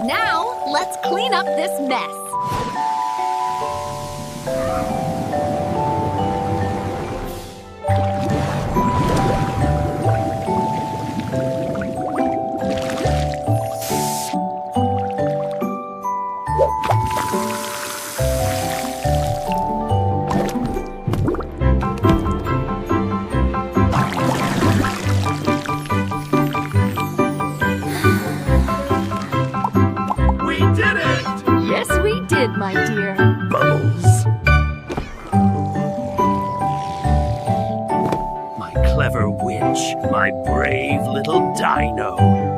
Now, let's clean up this mess. Yes, we did, my dear. Bubbles. My clever witch, my brave little dino.